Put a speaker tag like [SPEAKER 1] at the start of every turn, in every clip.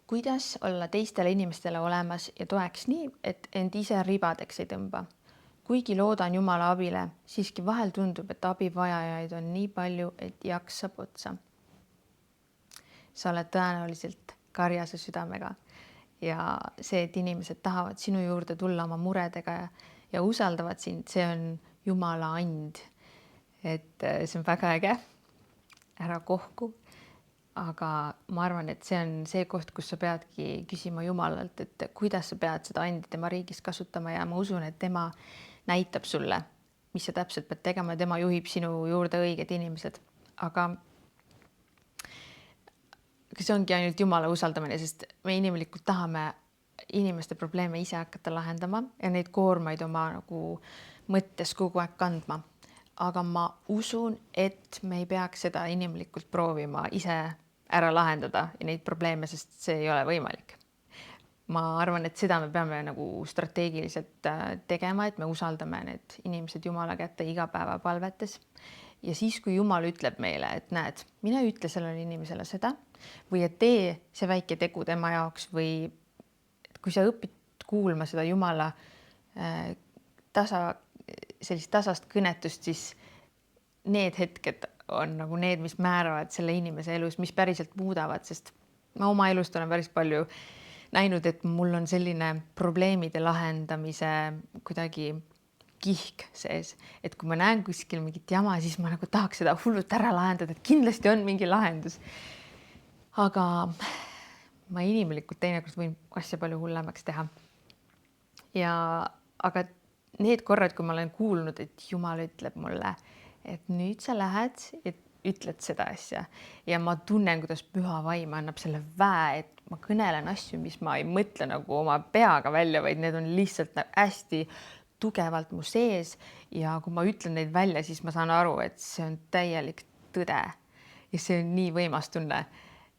[SPEAKER 1] Kuidas olla teistele inimestele olemas ja toeks nii, et end ise ribadeks ei tõmba? Kuigi loodan Jumala abile, siiski vahel tundub, et abivajajaid on nii palju, et jaksab otsa. Sa oled tõenäoliselt karjase südamega ja see, et inimesed tahavad sinu juurde tulla oma muredega ja usaldavad sind, see on Jumala and. Et see on väga äge. Ära kohku. Aga ma arvan, et see on see koht, kus sa peadki küsima Jumalalt, et kuidas sa pead seda andi tema riigis kasutama ja ma usun, et tema näitab sulle, mis sa täpselt pead tegema ja tema juhib sinu juurde õiged inimesed. Aga see ongi ainult Jumala usaldamine, sest me inimlikult tahame inimeste probleeme ise hakata lahendama ja neid koormaid oma nagu mõttes kogu aeg kandma. Aga ma usun, et me ei peaks seda inimlikult proovima ise ära lahendada ja neid probleeme, sest see ei ole võimalik. Ma arvan, et seda me peame nagu strateegiliselt tegema, et me usaldame need inimesed Jumala kätte igapäevapalvetes. Ja siis, kui Jumal ütleb meile, et näed, mine ütle sellele inimesele seda või et tee see väike tegu tema jaoks või kui sa õpid kuulma seda Jumala sellist tasast kõnetust, siis need hetked on nagu need, mis määravad selle inimese elus, mis päriselt muudavad, sest ma oma elust olen päris palju näinud, et mul on selline probleemide lahendamise kuidagi kihk sees, et kui ma näen kuskil mingit jama, siis ma nagu tahaks seda hullut ära lahendada, et kindlasti on mingi lahendus. Aga ma inimlikult teinekord võin asja palju hullemaks teha. Aga need korrad, kui ma olen kuulnud, et Jumal ütleb mulle, et nüüd sa lähed ja ütled seda asja ja ma tunnen, kuidas püha vaim annab selle väe, et ma kõnelen asju, mis ma ei mõtle nagu oma peaga välja, vaid need on lihtsalt hästi tugevalt mu sees ja kui ma ütlen neid välja, siis ma saan aru, et see on täielik tõde ja see on nii võimas tunne,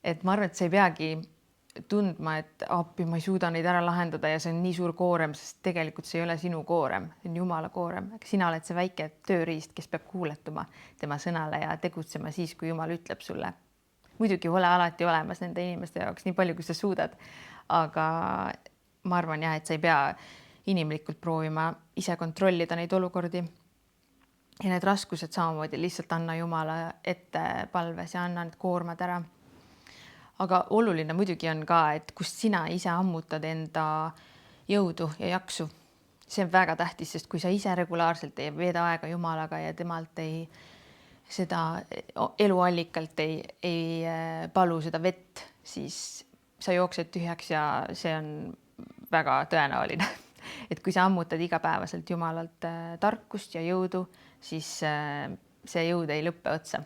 [SPEAKER 1] et ma arvan, et sa ei peagi tundma, et appi ma ei suuda neid ära lahendada ja see on nii suur koorem, sest tegelikult see ei ole sinu koorem, see on Jumala koorem. Sina oled see väike tööriist, kes peab kuuletuma tema sõnale ja tegutsema siis, kui Jumal ütleb sulle. Muidugi ole alati olemas nende inimeste jaoks nii palju, kui sa suudad, aga ma arvan jah, et sa ei pea inimlikult proovima ise kontrollida neid olukordi ja need raskused samamoodi lihtsalt anna Jumala ette palves ja anna need koormad ära. Aga oluline muidugi on ka, et kust sina ise ammutad enda jõudu ja jaksu. See on väga tähtis, sest kui sa ise regulaarselt ei veeda aega Jumalaga ja temalt seda eluallikalt ei palu seda vett, siis sa jooksed tühjaks ja see on väga tõenäoline. Et kui sa ammutad igapäevaselt Jumalalt tarkust ja jõudu, siis see jõud ei lõppe otsa.